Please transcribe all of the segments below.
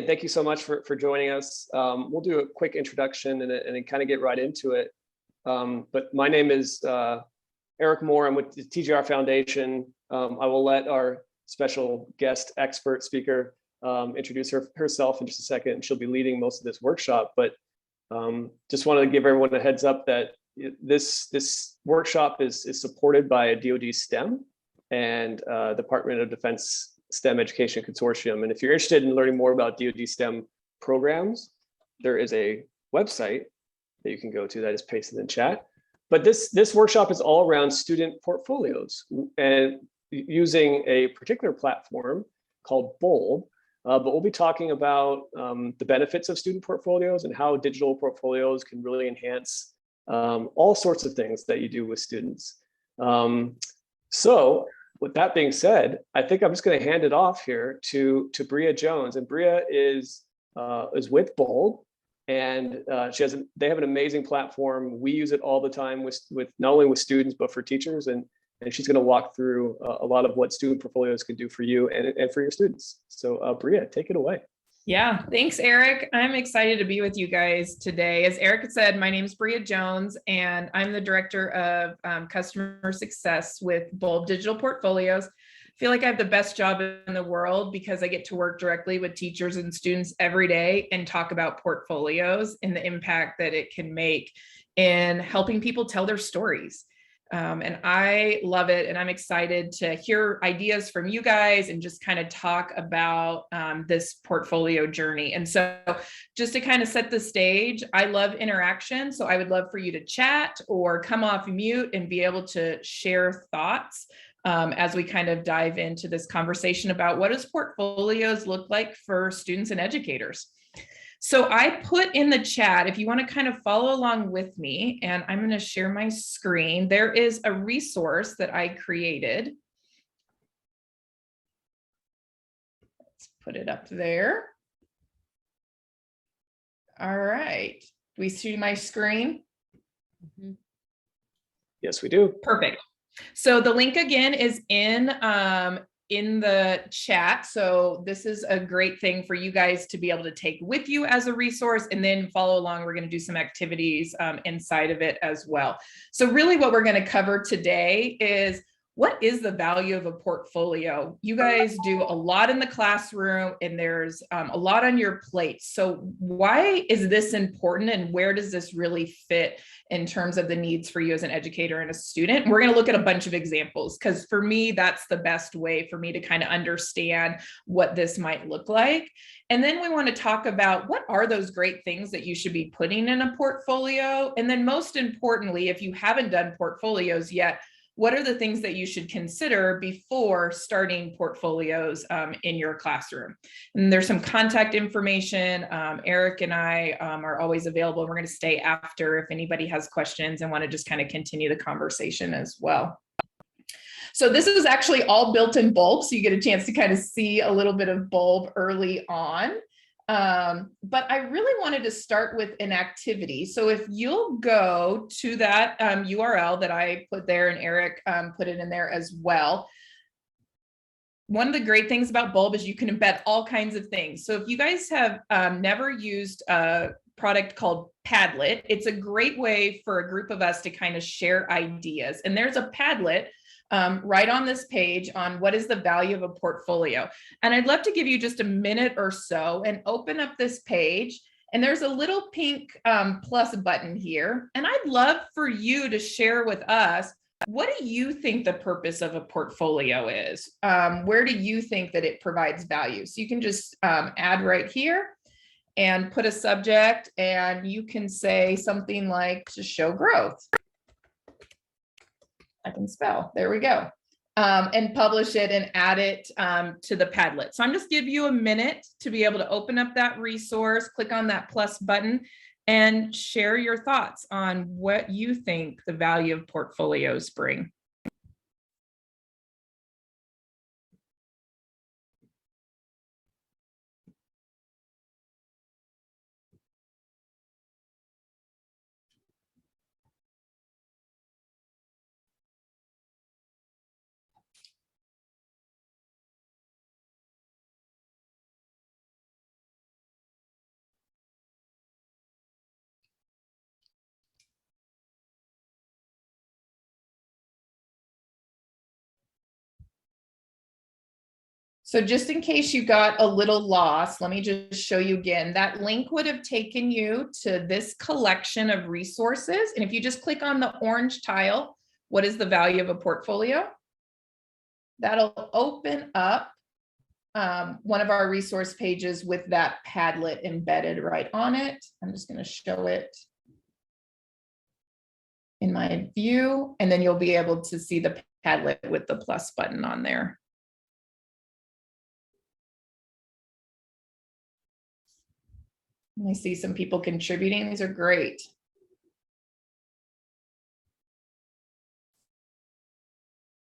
Thank you so much for joining us. We'll do a quick introduction and then kind of get right into it. But my name is Eric Moore. I'm with the TGR Foundation. I will let our special guest expert speaker introduce herself in just a second. She'll be leading most of this workshop, but just wanted to give everyone a heads up that this workshop is supported by a DoD STEM and Department of Defense STEM Education Consortium. And if you're interested in learning more about DoD STEM programs, there is a website that you can go to that is pasted in chat. But this workshop is all around student portfolios and using a particular platform called Bulb. But we'll be talking about the benefits of student portfolios and how digital portfolios can really enhance all sorts of things that you do with students. So with that being said, I think I'm just going to hand it off here to Bria Jones, and Bria is with Bulb, and they have an amazing platform. We use it all the time with not only with students but for teachers, and she's going to walk through a lot of what student portfolios can do for you and for your students. So Bria, take it away. Yeah, thanks, Eric. I'm excited to be with you guys today. As Eric said, my name is Bria Jones, and I'm the Director of Customer Success with Bulb Digital Portfolios. I feel like I have the best job in the world because I get to work directly with teachers and students every day and talk about portfolios and the impact that it can make in helping people tell their stories. And I love it. And I'm excited to hear ideas from you guys and just kind of talk about this portfolio journey. And so just to kind of set the stage, I love interaction. So I would love for you to chat or come off mute and be able to share thoughts as we kind of dive into this conversation about what does portfolios look like for students and educators. So I put in the chat, if you want to kind of follow along with me, and I'm going to share my screen, there is a resource that I created. Let's put it up there. All right. Do we see my screen? Yes, we do. Perfect. So the link again is in the chat. So this is a great thing for you guys to be able to take with you as a resource and then follow along. We're going to do some activities inside of it as well. So really what we're going to cover today is what is the value of a portfolio? You guys do a lot in the classroom and there's a lot on your plate. So why is this important and where does this really fit in terms of the needs for you as an educator and a student? We're going to look at a bunch of examples because for me, that's the best way for me to kind of understand what this might look like. And then we want to talk about what are those great things that you should be putting in a portfolio? And then most importantly, if you haven't done portfolios yet, what are the things that you should consider before starting portfolios in your classroom? And there's some contact information. Eric and I are always available. We're going to stay after if anybody has questions and want to just kind of continue the conversation as well. So this is actually all built in Bulb, so you get a chance to kind of see a little bit of Bulb early on. But I really wanted to start with an activity. So if you'll go to that URL that I put there and Eric put it in there as well. One of the great things about Bulb is you can embed all kinds of things. So if you guys have never used a product called Padlet, it's a great way for a group of us to kind of share ideas. And there's a Padlet right on this page on what is the value of a portfolio. And I'd love to give you just a minute or so and open up this page. And there's a little pink plus button here. And I'd love for you to share with us, what do you think the purpose of a portfolio is? Where do you think that it provides value? So you can just add right here and put a subject, and you can say something like to show growth. I can spell, there we go. And publish it and add it to the Padlet. So I'm just give you a minute to be able to open up that resource, click on that plus button and share your thoughts on what you think the value of portfolios bring. So just in case you got a little lost, let me just show you again. That link would have taken you to this collection of resources. And if you just click on the orange tile, what is the value of a portfolio? That'll open up one of our resource pages with that Padlet embedded right on it. I'm just going to show it in my view, and then you'll be able to see the Padlet with the plus button on there. I see some people contributing. These are great.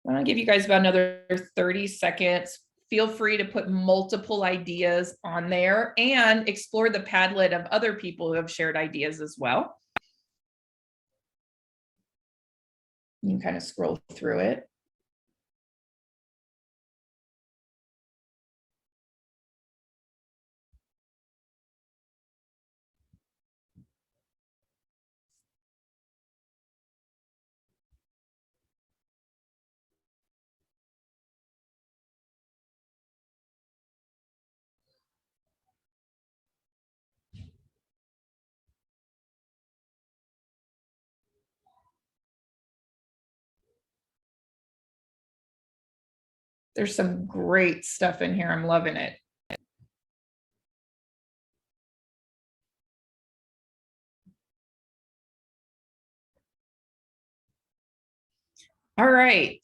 I'm going to give you guys about another 30 seconds. Feel free to put multiple ideas on there and explore the Padlet of other people who have shared ideas as well. You can kind of scroll through it. There's some great stuff in here. I'm loving it. All right.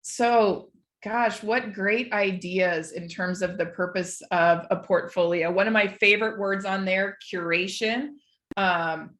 So gosh, what great ideas in terms of the purpose of a portfolio. One of my favorite words on there, curation. Curation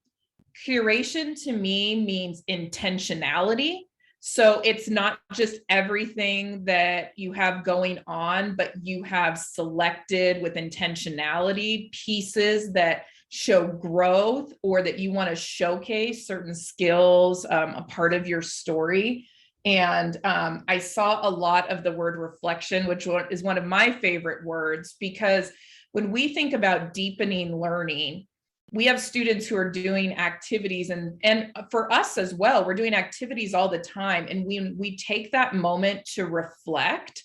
to me means intentionality. So it's not just everything that you have going on, but you have selected with intentionality pieces that show growth or that you want to showcase certain skills, a part of your story. And I saw a lot of the word reflection, which is one of my favorite words, because when we think about deepening learning, we have students who are doing activities, and for us as well, we're doing activities all the time. And we take that moment to reflect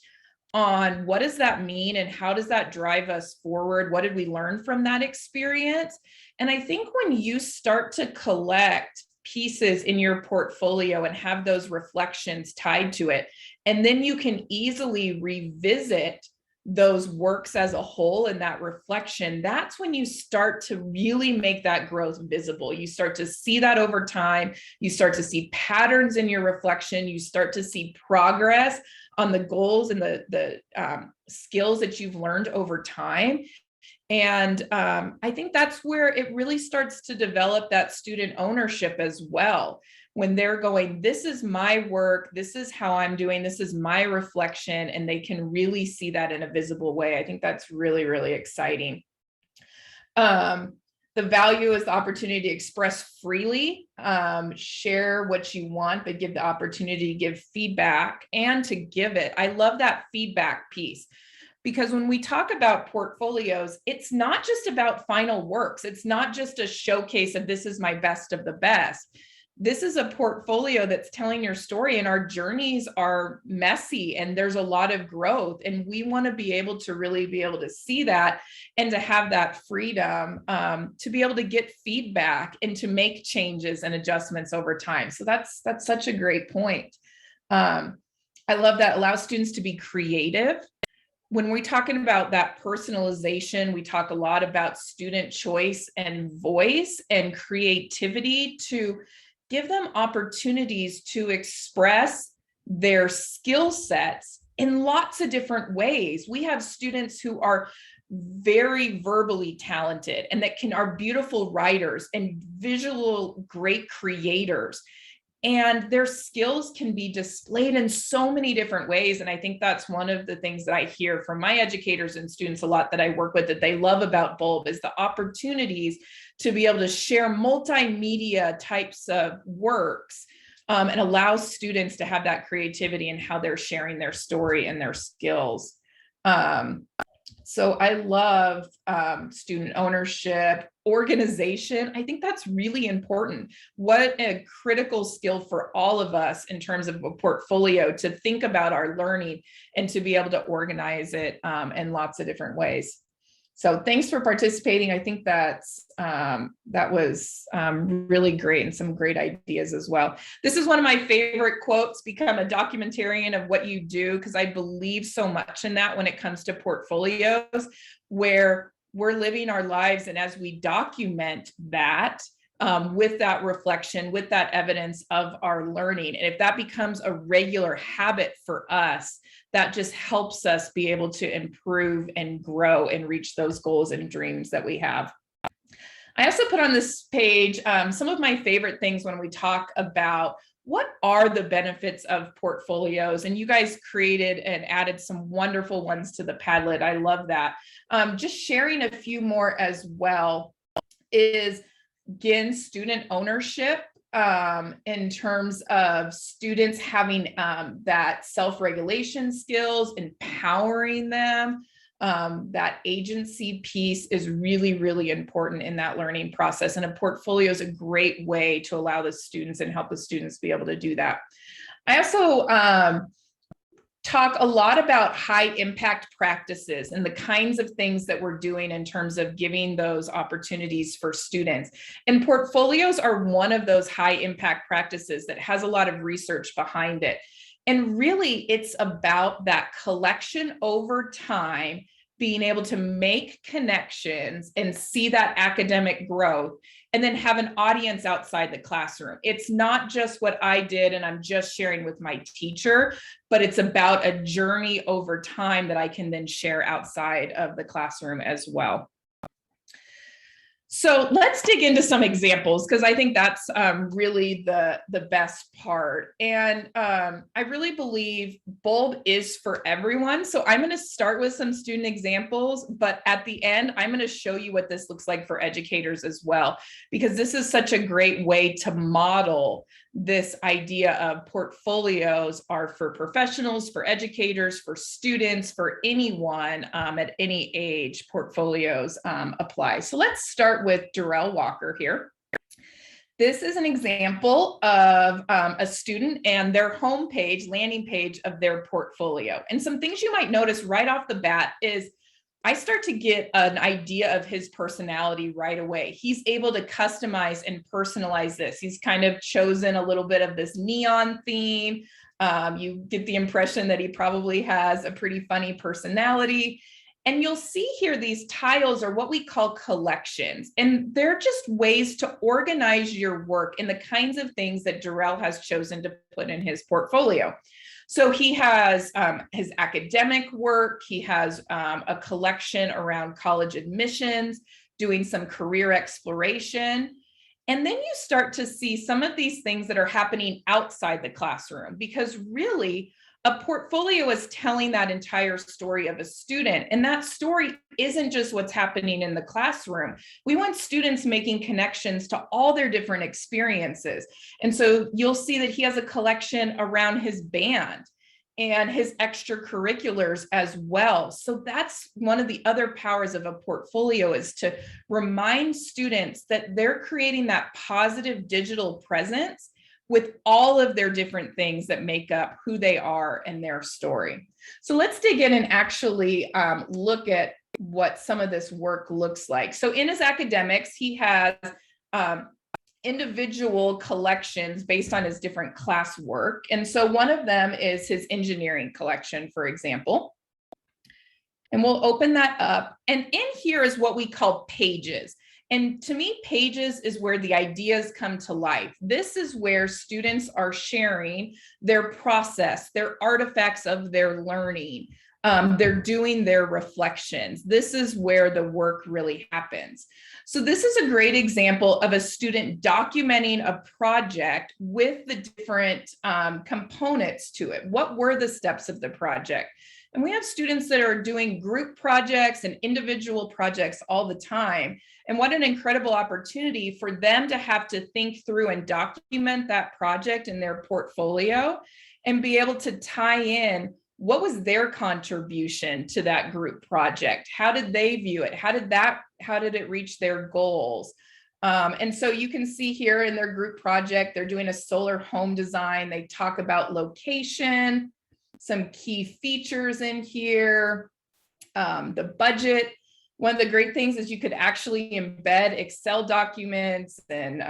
on what does that mean and how does that drive us forward? What did we learn from that experience? And I think when you start to collect pieces in your portfolio and have those reflections tied to it, and then you can easily revisit those works as a whole and that reflection, that's when you start to really make that growth visible. You start to see that over time. You start to see patterns in your reflection. You start to see progress on the goals and the skills that you've learned over time. And I think that's where it really starts to develop that student ownership as well. When they're going, this is my work, this is how I'm doing, this is my reflection, and they can really see that in a visible way. I think that's really, really exciting. The value is the opportunity to express freely, share what you want, but give the opportunity to give feedback and to give it. I love that feedback piece. Because when we talk about portfolios, it's not just about final works. It's not just a showcase of this is my best of the best. This is a portfolio that's telling your story, and our journeys are messy and there's a lot of growth. And we want to be able to really be able to see that and to have that freedom to be able to get feedback and to make changes and adjustments over time. So that's such a great point. I love that. Allows students to be creative. When we're talking about that personalization, we talk a lot about student choice and voice and creativity to give them opportunities to express their skill sets in lots of different ways. We have students who are very verbally talented and that are beautiful writers and visual great creators. And their skills can be displayed in so many different ways. And I think that's one of the things that I hear from my educators and students a lot that I work with that they love about Bulb is the opportunities to be able to share multimedia types of works and allow students to have that creativity in how they're sharing their story and their skills. So I love student ownership, organization. I think that's really important. What a critical skill for all of us in terms of a portfolio, to think about our learning and to be able to organize it in lots of different ways. So thanks for participating. I think that was really great, and some great ideas as well. This is one of my favorite quotes: become a documentarian of what you do, because I believe so much in that when it comes to portfolios, where we're living our lives, and as we document that, with that reflection, with that evidence of our learning, and if that becomes a regular habit for us, that just helps us be able to improve and grow and reach those goals and dreams that we have. I also put on this page some of my favorite things when we talk about what are the benefits of portfolios, and you guys created and added some wonderful ones to the Padlet. I love that. Just sharing a few more as well is, again, student ownership. In terms of students having that self-regulation skills, empowering them, that agency piece is really, really important in that learning process. And a portfolio is a great way to allow the students and help the students be able to do that. I also talk a lot about high impact practices and the kinds of things that we're doing in terms of giving those opportunities for students. And portfolios are one of those high impact practices that has a lot of research behind it. And really, it's about that collection over time, being able to make connections and see that academic growth, and then have an audience outside the classroom. It's not just what I did and I'm just sharing with my teacher, but it's about a journey over time that I can then share outside of the classroom as well. So let's dig into some examples, because I think that's really the best part. And I really believe Bulb is for everyone. So I'm going to start with some student examples, but at the end, I'm going to show you what this looks like for educators as well, because this is such a great way to model this idea of portfolios are for professionals, for educators, for students, for anyone at any age. Portfolios apply. So let's start with Darrell Walker here. This is an example of a student and their homepage, landing page of their portfolio. And some things you might notice right off the bat is I start to get an idea of his personality right away. He's able to customize and personalize this. He's kind of chosen a little bit of this neon theme. You get the impression that he probably has a pretty funny personality. And you'll see here these tiles are what we call collections. And they're just ways to organize your work in the kinds of things that Darrell has chosen to put in his portfolio. So he has his academic work, he has a collection around college admissions, doing some career exploration. And then you start to see some of these things that are happening outside the classroom, because really a portfolio is telling that entire story of a student. And that story isn't just what's happening in the classroom. We want students making connections to all their different experiences. And so you'll see that he has a collection around his band and his extracurriculars as well. So that's one of the other powers of a portfolio, is to remind students that they're creating that positive digital presence with all of their different things that make up who they are and their story. So let's dig in and actually look at what some of this work looks like. So in his academics, he has individual collections based on his different class work. And so one of them is his engineering collection, for example. And we'll open that up. And in here is what we call pages. And to me, pages is where the ideas come to life. This is where students are sharing their process, their artifacts of their learning. They're doing their reflections. This is where the work really happens. So this is a great example of a student documenting a project with the different components to it. What were the steps of the project? And we have students that are doing group projects and individual projects all the time. And what an incredible opportunity for them to have to think through and document that project in their portfolio and be able to tie in what was their contribution to that group project? How did they view it? How did it reach their goals? And so you can see here in their group project, they're doing a solar home design. They talk about location, some key features in here, the budget. One of the great things is you could actually embed Excel documents and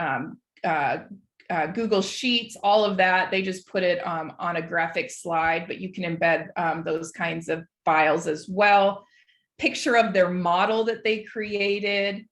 Google Sheets, all of that. They just put it on a graphic slide, but you can embed those kinds of files as well. Picture of their model that they created.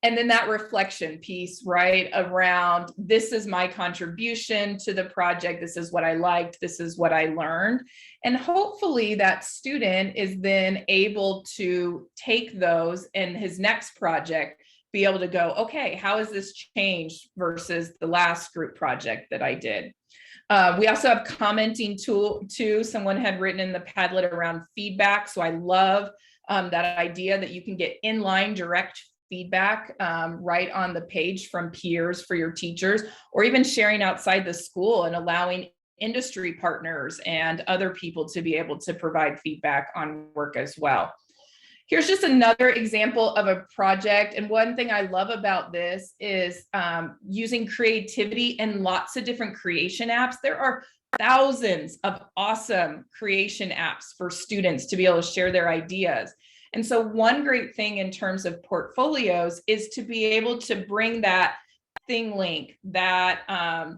And then that reflection piece, right, around this is my contribution to the project. This is what I liked. This is what I learned. And hopefully that student is then able to take those and his next project be able to go, okay, how has this changed versus the last group project that I did? We also have commenting tool too. Someone had written in the Padlet around feedback. So I love that idea that you can get inline direct feedback right on the page from peers for your teachers, or even sharing outside the school and allowing industry partners and other people to be able to provide feedback on work as well. Here's just another example of a project. And one thing I love about this is using creativity and lots of different creation apps. There are thousands of awesome creation apps for students to be able to share their ideas. And so one great thing in terms of portfolios is to be able to bring that thing link, that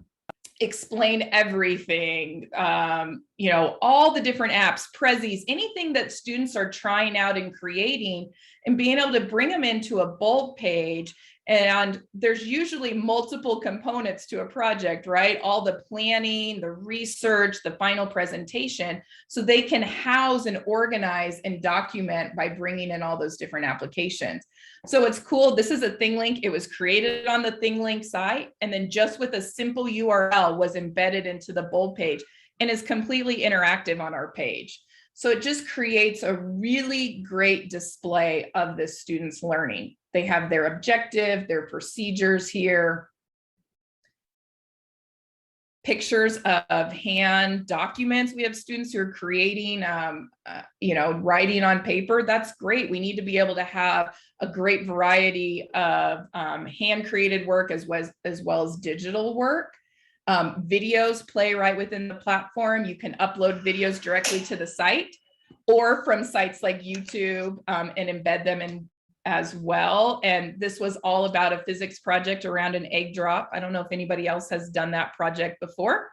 explain everything, all the different apps, Prezzies, anything that students are trying out and creating, and being able to bring them into a bulb page. And there's usually multiple components to a project, right? All the planning, the research, the final presentation, so they can house and organize and document by bringing in all those different applications. So it's cool. This is a ThingLink. It was created on the ThingLink site, and then just with a simple URL was embedded into the bulb page and is completely interactive on our page. So it just creates a really great display of the students' learning. They have their objective, their procedures here, pictures of hand documents. We have students who are creating, writing on paper. That's great. We need to be able to have a great variety of hand-created work as well as digital work. Videos play right within the platform. You can upload videos directly to the site or from sites like YouTube and embed them in as well. And this was all about a physics project around an egg drop. I don't know if anybody else has done that project before.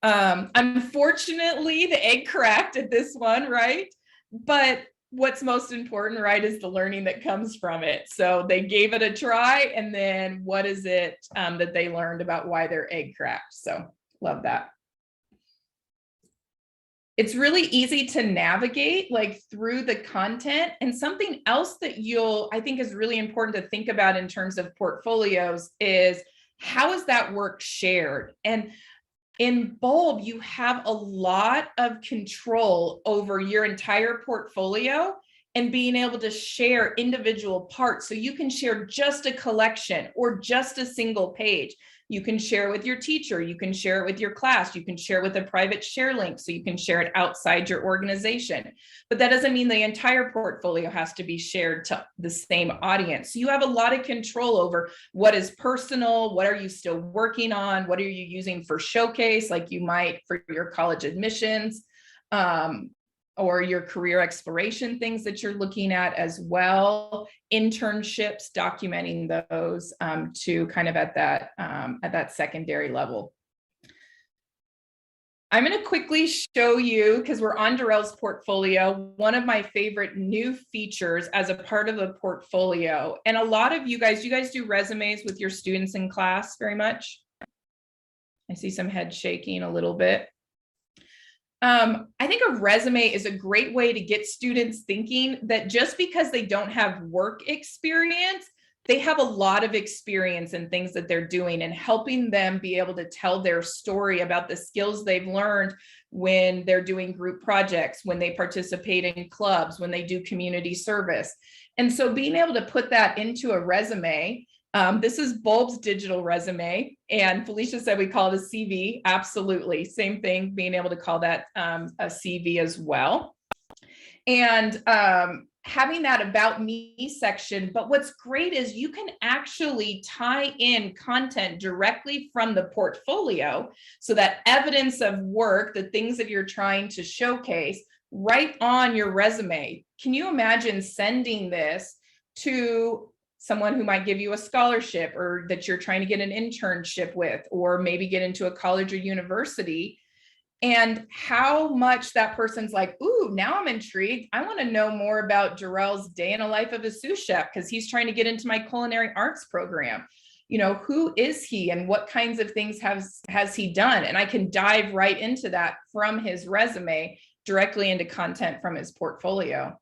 Unfortunately, the egg cracked at this one, right? But what's most important, right, is the learning that comes from it. So they gave it a try, and then what is it that they learned about why their egg cracked? So love that. It's really easy to navigate through the content. And something else that I think is really important to think about in terms of portfolios is how is that work shared? And in Bulb, you have a lot of control over your entire portfolio and being able to share individual parts. So you can share just a collection or just a single page. You can share with your teacher, you can share it with your class, you can share it with a private share link, so you can share it outside your organization. But that doesn't mean the entire portfolio has to be shared to the same audience. So you have a lot of control over what is personal, what are you still working on, what are you using for showcase, like you might for your college admissions, or your career exploration things that you're looking at as well, internships, documenting those to kind of at that secondary level. I'm going to quickly show you, because we're on Darrell's portfolio, one of my favorite new features as a part of the portfolio. And a lot of you guys do resumes with your students in class very much. I see some head shaking a little bit. I think a resume is a great way to get students thinking that just because they don't have work experience, they have a lot of experience in things that they're doing, and helping them be able to tell their story about the skills they've learned when they're doing group projects, when they participate in clubs, when they do community service. And so being able to put that into a resume This is Bulb's digital resume, and Felicia said we call it a CV. Absolutely, same thing, being able to call that a CV as well. And having that about me section, but what's great is you can actually tie in content directly from the portfolio, so that evidence of work, the things that you're trying to showcase, right on your resume. Can you imagine sending this to someone who might give you a scholarship, or that you're trying to get an internship with, or maybe get into a college or university, and how much that person's like, ooh, now I'm intrigued. I want to know more about Jarrell's day in a life of a sous chef, because he's trying to get into my culinary arts program. You know, who is he and what kinds of things has he done? And I can dive right into that from his resume directly into content from his portfolio.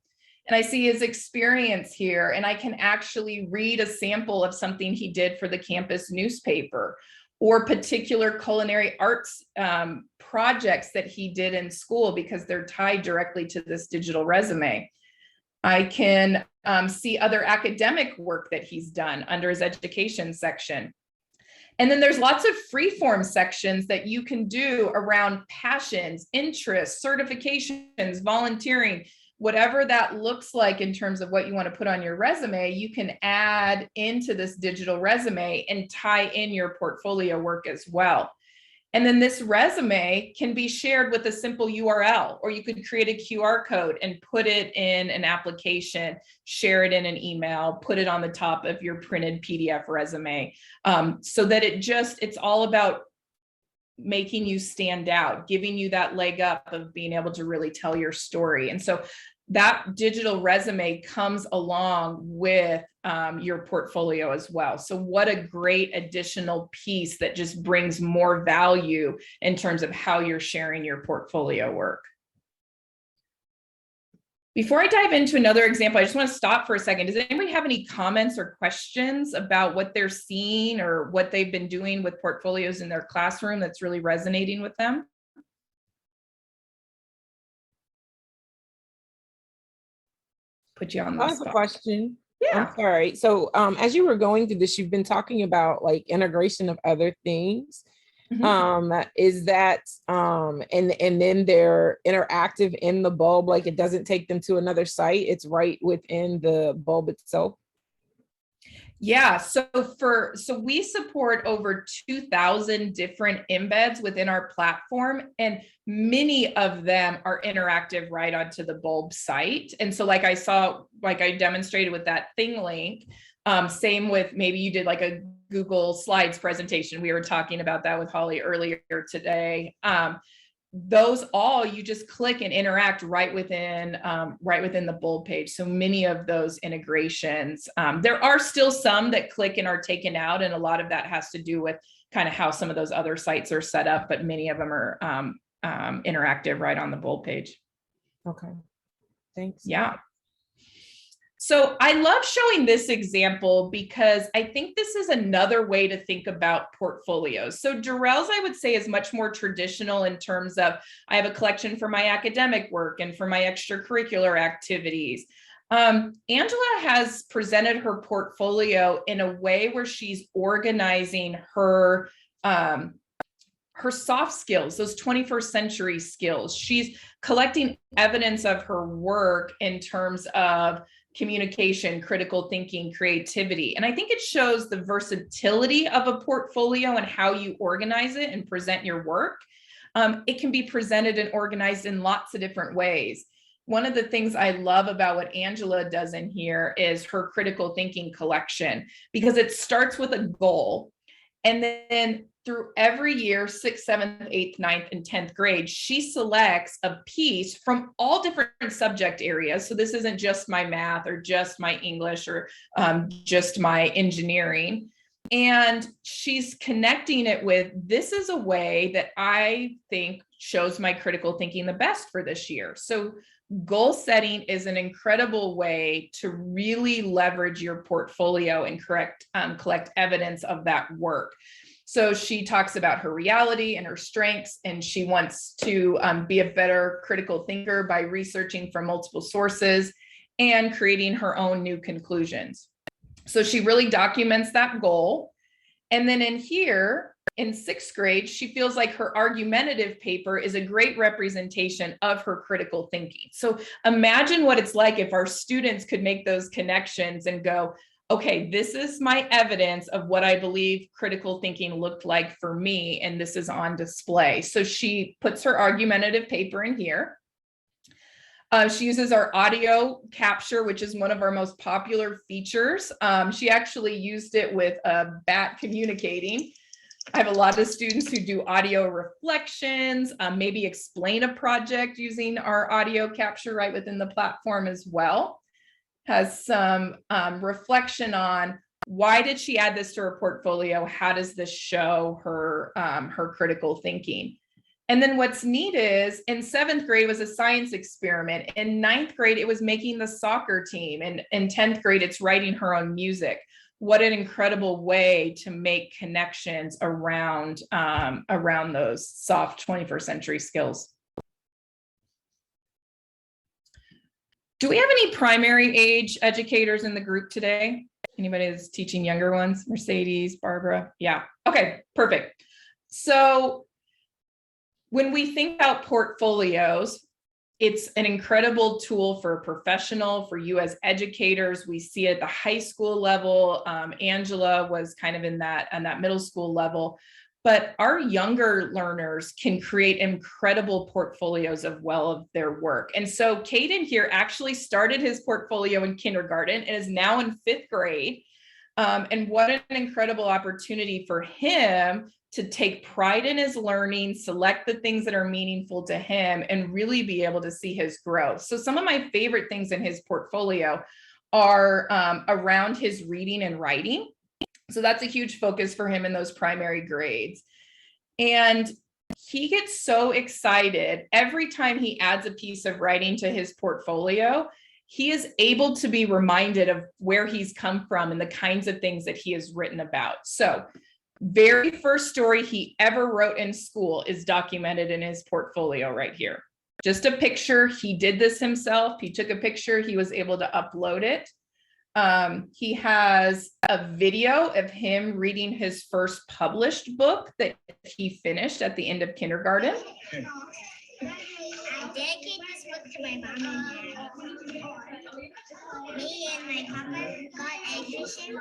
And I see his experience here, and I can actually read a sample of something he did for the campus newspaper, or particular culinary arts projects that he did in school, because they're tied directly to this digital resume. I can see other academic work that he's done under his education section. And then there's lots of free-form sections that you can do around passions, interests, certifications, volunteering, whatever that looks like in terms of what you want to put on your resume. You can add into this digital resume and tie in your portfolio work as well. And then this resume can be shared with a simple URL, or you could create a QR code and put it in an application, share it in an email, put it on the top of your printed PDF resume, so that it's all about making you stand out, giving you that leg up of being able to really tell your story. And so that digital resume comes along with your portfolio as well. So what a great additional piece that just brings more value in terms of how you're sharing your portfolio work. Before I dive into another example, I just want to stop for a second. Does anybody have any comments or questions about what they're seeing or what they've been doing with portfolios in their classroom that's really resonating with them? Put you on the I have spot. a question. Yeah. I'm sorry. So as you were going through this, you've been talking about like integration of other things. Is that and then they're interactive in the bulb, like it doesn't take them to another site, it's right within the bulb itself? Yeah, so we support over 2,000 different embeds within our platform, and many of them are interactive right onto the bulb site. And so like I demonstrated with that thing link, same with maybe you did like a Google Slides presentation. We were talking about that with Holly earlier today. Those all you just click and interact right within the bulb page. So many of those integrations. There are still some that click and are taken out, and a lot of that has to do with kind of how some of those other sites are set up, but many of them are interactive right on the bulb page. Okay, thanks. Yeah. So I love showing this example because I think this is another way to think about portfolios. So Jarrell's, I would say, is much more traditional in terms of I have a collection for my academic work and for my extracurricular activities. Angela has presented her portfolio in a way where she's organizing her soft skills, those 21st century skills. She's collecting evidence of her work in terms of communication, critical thinking, creativity. And I think it shows the versatility of a portfolio and how you organize it and present your work. It can be presented and organized in lots of different ways. One of the things I love about what Angela does in here is her critical thinking collection, because it starts with a goal. And then through every year, 6th, 7th, 8th, 9th, and 10th grade, she selects a piece from all different subject areas. So this isn't just my math or just my English or just my engineering. And she's connecting it with, this is a way that I think shows my critical thinking the best for this year. So goal setting is an incredible way to really leverage your portfolio and collect evidence of that work. So she talks about her reality and her strengths, and she wants to be a better critical thinker by researching from multiple sources and creating her own new conclusions. So she really documents that goal. And then in here, in 6th grade, she feels like her argumentative paper is a great representation of her critical thinking. So imagine what it's like if our students could make those connections and go, okay, this is my evidence of what I believe critical thinking looked like for me, and this is on display. So she puts her argumentative paper in here. She uses our audio capture, which is one of our most popular features. She actually used it with a bat communicating. I have a lot of students who do audio reflections, maybe explain a project using our audio capture right within the platform as well. Has some reflection on why did she add this to her portfolio? How does this show her, her critical thinking? And then what's neat is in 7th grade was a science experiment. In 9th grade, it was making the soccer team. And in 10th grade, it's writing her own music. What an incredible way to make connections around, around those soft 21st century skills. Do we have any primary age educators in the group today? Anybody that's teaching younger ones? Mercedes, Barbara? Yeah. Okay, perfect. So when we think about portfolios, it's an incredible tool for a professional, for you as educators. We see it at the high school level. Angela was kind of in that middle school level, but our younger learners can create incredible portfolios of their work. And so Caden here actually started his portfolio in kindergarten and is now in 5th grade. And what an incredible opportunity for him to take pride in his learning, select the things that are meaningful to him, and really be able to see his growth. So some of my favorite things in his portfolio are around his reading and writing. So that's a huge focus for him in those primary grades. And he gets so excited every time he adds a piece of writing to his portfolio. He is able to be reminded of where he's come from and the kinds of things that he has written about. So very first story he ever wrote in school is documented in his portfolio right here. Just a picture. He did this himself. He took a picture. He was able to upload it. He has a video of him reading his first published book that he finished at the end of kindergarten. I dedicate this book to my mom and dad. Me and my papa got education.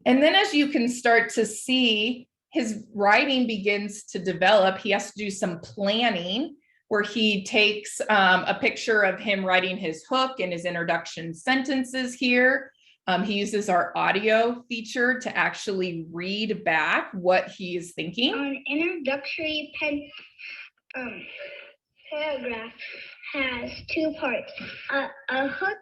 And then as you can start to see, his writing begins to develop. He has to do some planning where he takes a picture of him writing his hook and his introduction sentences here. He uses our audio feature to actually read back what he is thinking. An introductory paragraph has 2 parts, a hook.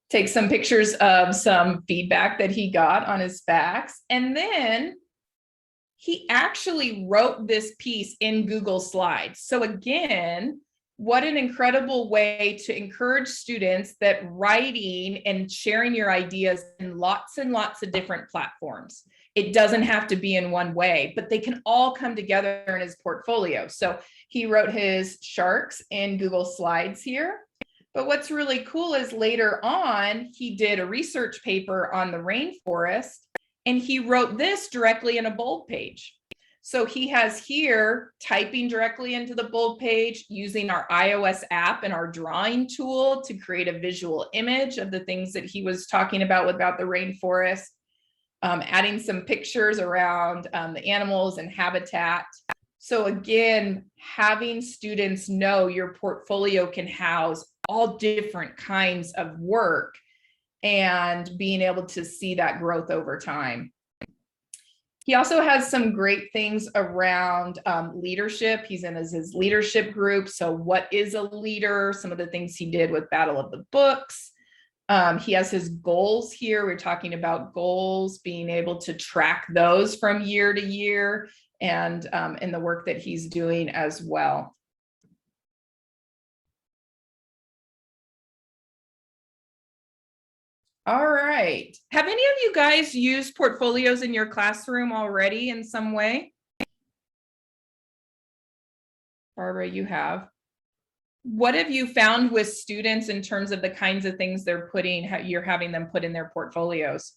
Take some pictures of some feedback that he got on his facts. And then he actually wrote this piece in Google Slides. So again, what an incredible way to encourage students that writing and sharing your ideas in lots and lots of different platforms. It doesn't have to be in one way, but they can all come together in his portfolio. So he wrote his sharks in Google Slides here. But what's really cool is later on, he did a research paper on the rainforest, and he wrote this directly in a bold page. So he has here typing directly into the bold page, using our iOS app and our drawing tool to create a visual image of the things that he was talking about the rainforest, adding some pictures around the animals and habitat. So again, having students know your portfolio can house all different kinds of work and being able to see that growth over time. He also has some great things around leadership. He's in his leadership group. So what is a leader? Some of the things he did with Battle of the Books. He has his goals here. We're talking about goals, being able to track those from year to year, and in the work that he's doing as well. All right. Have any of you guys used portfolios in your classroom already in some way? Barbara, you have. What have you found with students in terms of the kinds of things they're putting, how you're having them put in their portfolios?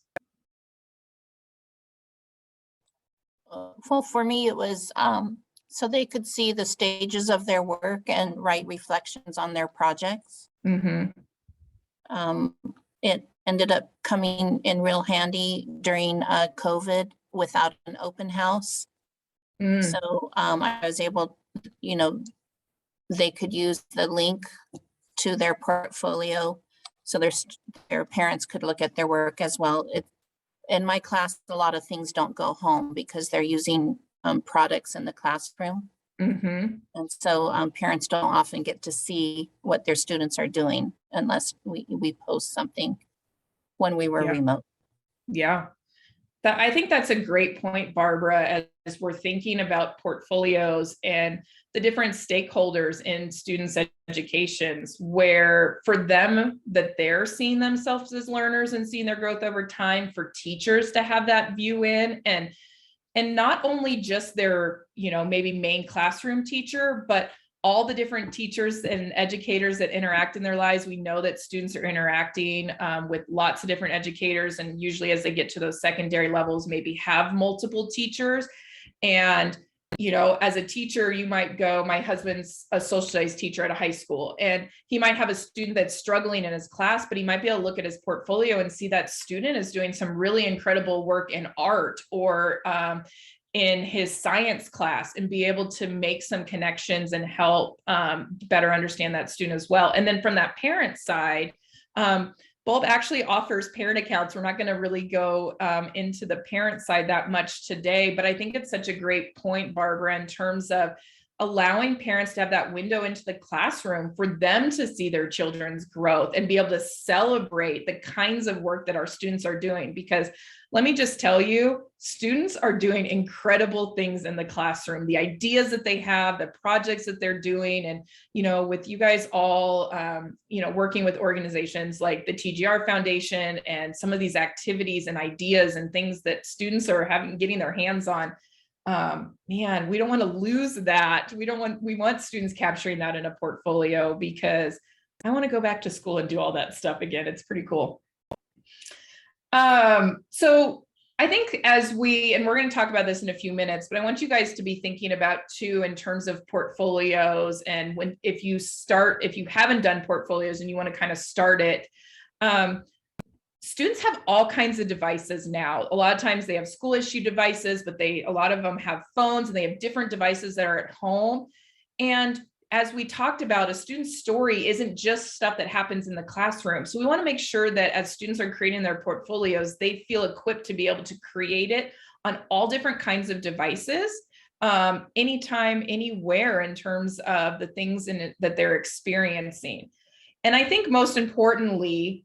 Well, for me, it was so they could see the stages of their work and write reflections on their projects. Mm-hmm. It ended up coming in real handy during COVID without an open house. So I was able, they could use the link to their portfolio so their parents could look at their work as well. In my class, a lot of things don't go home because they're using products in the classroom. Mm-hmm. And so parents don't often get to see what their students are doing unless we post something when we were remote. Yeah. I think that's a great point, Barbara, as we're thinking about portfolios and the different stakeholders in students' educations, where for them that they're seeing themselves as learners and seeing their growth over time, for teachers to have that view in, and not only just their, maybe main classroom teacher, but all the different teachers and educators that interact in their lives. We know that students are interacting with lots of different educators, and usually as they get to those secondary levels, maybe have multiple teachers. And, as a teacher, you might go, my husband's a social studies teacher at a high school, and he might have a student that's struggling in his class, but he might be able to look at his portfolio and see that student is doing some really incredible work in art or in his science class, and be able to make some connections and help better understand that student as well. And then from that parent side, Bulb actually offers parent accounts. We're not going to really go into the parent side that much today, but I think it's such a great point, Barbara, in terms of allowing parents to have that window into the classroom for them to see their children's growth and be able to celebrate the kinds of work that our students are doing. Because let me just tell you, students are doing incredible things in the classroom. The ideas that they have, the projects that they're doing, and, with you guys all, working with organizations like the TGR Foundation and some of these activities and ideas and things that students are getting their hands on. Man, we don't want to lose that. We want students capturing that in a portfolio, because I want to go back to school and do all that stuff again. It's pretty cool. So I think and we're going to talk about this in a few minutes, but I want you guys to be thinking about too, in terms of portfolios, and if you haven't done portfolios and you want to kind of start it, students have all kinds of devices now. A lot of times they have school issue devices, but a lot of them have phones, and they have different devices that are at home. And as we talked about, a student's story isn't just stuff that happens in the classroom. So we want to make sure that as students are creating their portfolios, they feel equipped to be able to create it on all different kinds of devices, anytime, anywhere, in terms of the things that they're experiencing. And I think most importantly,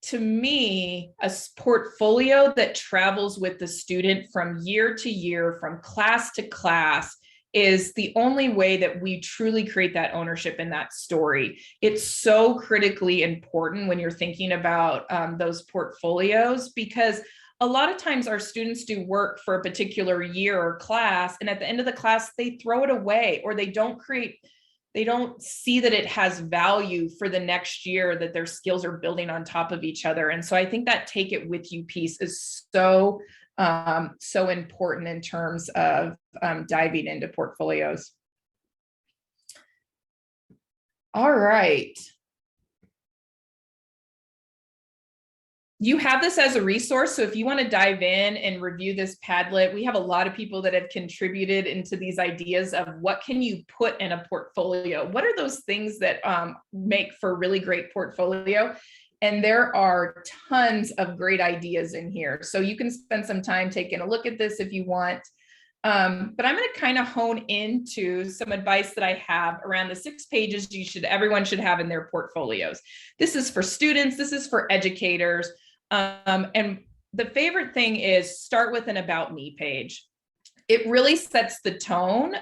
to me, a portfolio that travels with the student from year to year, from class to class, is the only way that we truly create that ownership in that story. It's so critically important when you're thinking about those portfolios, because a lot of times our students do work for a particular year or class, and at the end of the class, they throw it away, or they don't see that it has value for the next year, that their skills are building on top of each other. And so I think that take it with you piece is so important in terms of diving into portfolios. All right. You have this as a resource. So if you want to dive in and review this Padlet, we have a lot of people that have contributed into these ideas of what can you put in a portfolio? What are those things that make for a really great portfolio? And there are tons of great ideas in here. So you can spend some time taking a look at this if you want. But I'm going to kind of hone into some advice that I have around the 6 pages everyone should have in their portfolios. This is for students. This is for educators. And the favorite thing is start with an about me page. It really sets the tone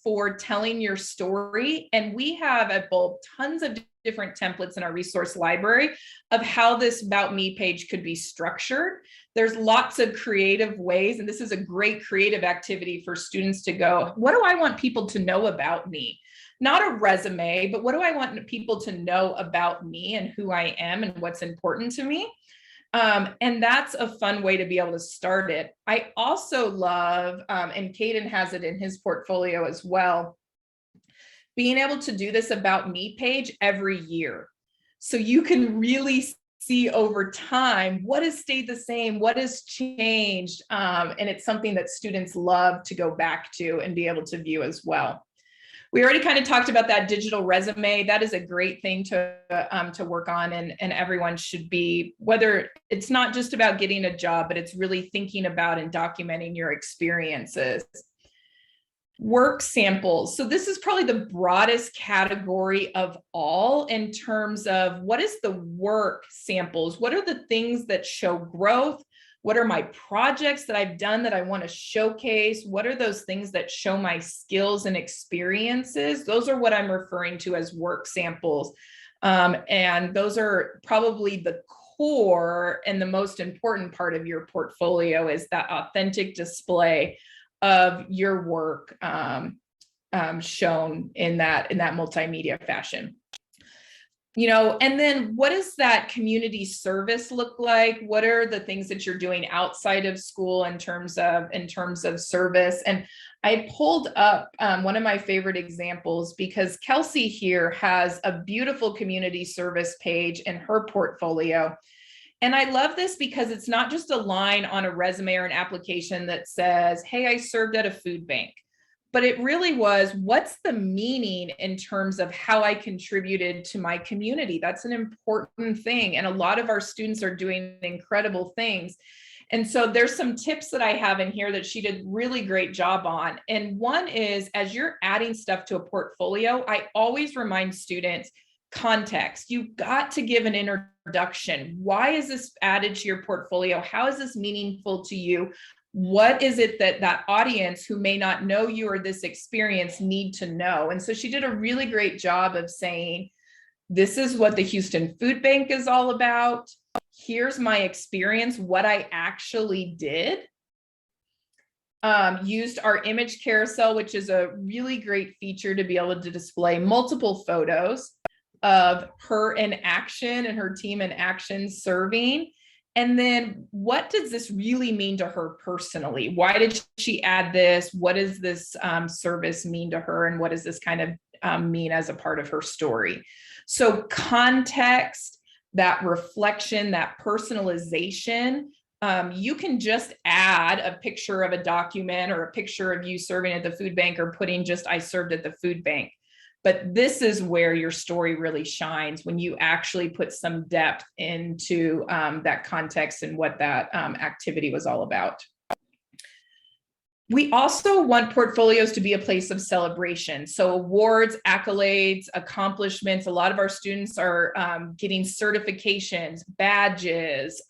for telling your story. And we have at Bulb tons of different templates in our resource library of how this about me page could be structured. There's lots of creative ways, and this is a great creative activity for students to go, what do I want people to know about me? not a resume, but what do I want people to know about me and who I am and what's important to me? And that's a fun way to be able to start it. I also love, and Caden has it in his portfolio as well, being able to do this about me page every year. So you can really see over time what has stayed the same, what has changed. And it's something that students love to go back to and be able to view as well. We already kind of talked about that digital resume. That is a great thing to work on, and everyone should be, whether it's not just about getting a job, but it's really thinking about and documenting your experiences. Work samples. So this is probably the broadest category of all in terms of what is the work samples? What are the things that show growth? What are my projects that I've done that I want to showcase? What are those things that show my skills and experiences? Those are what I'm referring to as work samples. And those are probably the core and the most important part of your portfolio, is that authentic display of your work shown in that multimedia fashion. You know, and then what does that community service look like? What are the things that you're doing outside of school in terms of service? And I pulled up one of my favorite examples, because Kelsey here has a beautiful community service page in her portfolio. And I love this because it's not just a line on a resume or an application that says, hey, I served at a food bank. But it really was, what's the meaning in terms of how I contributed to my community? That's an important thing. And a lot of our students are doing incredible things. And so there's some tips that I have in here that she did a really great job on. And one is, as you're adding stuff to a portfolio, I always remind students, context. You've got to give an introduction. Why is this added to your portfolio? How is this meaningful to you? What is it that audience who may not know you or this experience need to know? And so she did a really great job of saying, this is what the Houston Food Bank is all about. Here's my experience, what I actually did. Used our image carousel, which is a really great feature to be able to display multiple photos of her in action and her team in action serving. And then what does this really mean to her personally? Why did she add this? What does this service mean to her? And what does this kind of mean as a part of her story? So context, that reflection, that personalization, you can just add a picture of a document or a picture of you serving at the food bank, or putting just, I served at the food bank. But this is where your story really shines, when you actually put some depth into that context and what that activity was all about. We also want portfolios to be a place of celebration. So awards, accolades, accomplishments. A lot of our students are getting certifications, badges,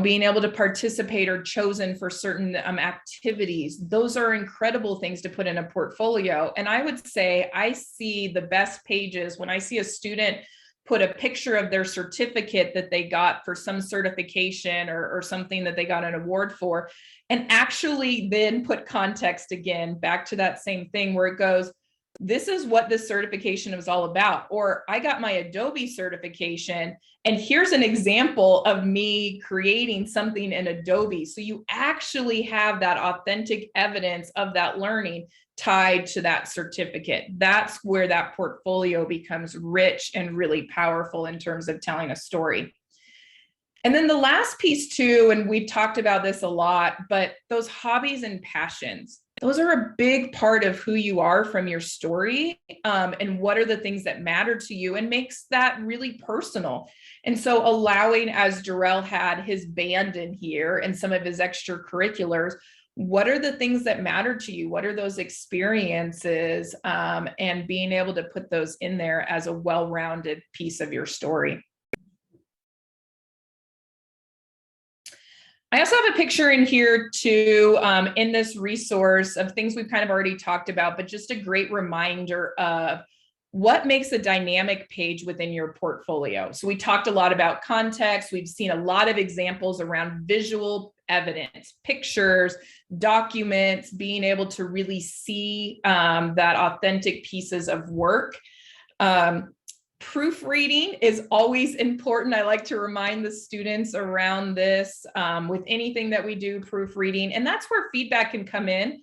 being able to participate or chosen for certain activities. Those are incredible things to put in a portfolio. And I would say I see the best pages when I see a student put a picture of their certificate that they got for some certification or something that they got an award for, and actually then put context again, back to that same thing where it goes, this is what this certification was all about. Or I got my Adobe certification, and here's an example of me creating something in Adobe. So you actually have that authentic evidence of that learning tied to that certificate. That's where that portfolio becomes rich and really powerful in terms of telling a story. And then the last piece too, and we've talked about this a lot, but those hobbies and passions, those are a big part of who you are from your story, and what are the things that matter to you, and makes that really personal. And so allowing, as Jarrell had his band in here and some of his extracurriculars, what are the things that matter to you? What are those experiences? And being able to put those in there as a well-rounded piece of your story. I also have a picture in here too, in this resource, of things we've kind of already talked about, but just a great reminder of what makes a dynamic page within your portfolio. So we talked a lot about context. We've seen a lot of examples around visual evidence, pictures, documents, being able to really see that authentic pieces of work. Proofreading is always important. I like to remind the students around this with anything that we do, proofreading, and that's where feedback can come in.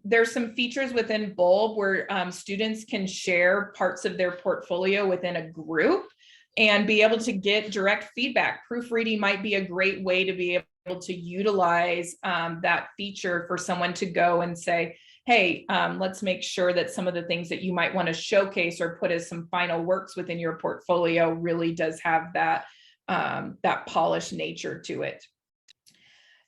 There's some features within Bulb where students can share parts of their portfolio within a group and be able to get direct feedback. Proofreading might be a great way to be able to utilize that feature for someone to go and say, hey, let's make sure that some of the things that you might want to showcase or put as some final works within your portfolio really does have that, that polished nature to it.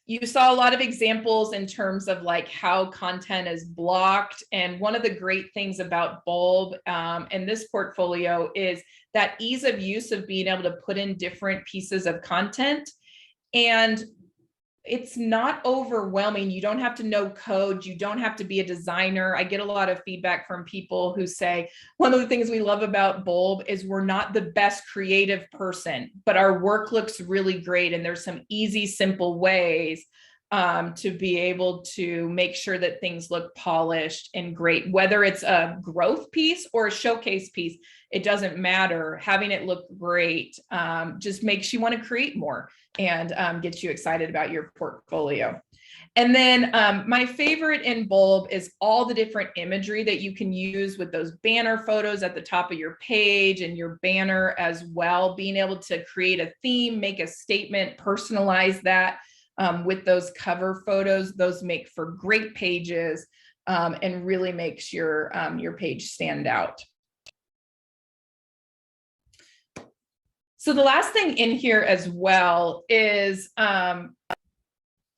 You saw a lot of examples in terms of like how content is blocked. And one of the great things about Bulb and this portfolio is that ease of use of being able to put in different pieces of content. And it's not overwhelming. You don't have to know code. You don't have to be a designer. I get a lot of feedback from people who say, one of the things we love about Bulb is we're not the best creative person, but our work looks really great. And there's some easy, simple ways to be able to make sure that things look polished and great, whether it's a growth piece or a showcase piece, it doesn't matter. Having it look great just makes you want to create more and gets you excited about your portfolio. And then my favorite in Bulb is all the different imagery that you can use with those banner photos at the top of your page and your banner as well, being able to create a theme, make a statement, personalize that with those cover photos. Those make for great pages and really makes your page stand out. So the last thing in here as well is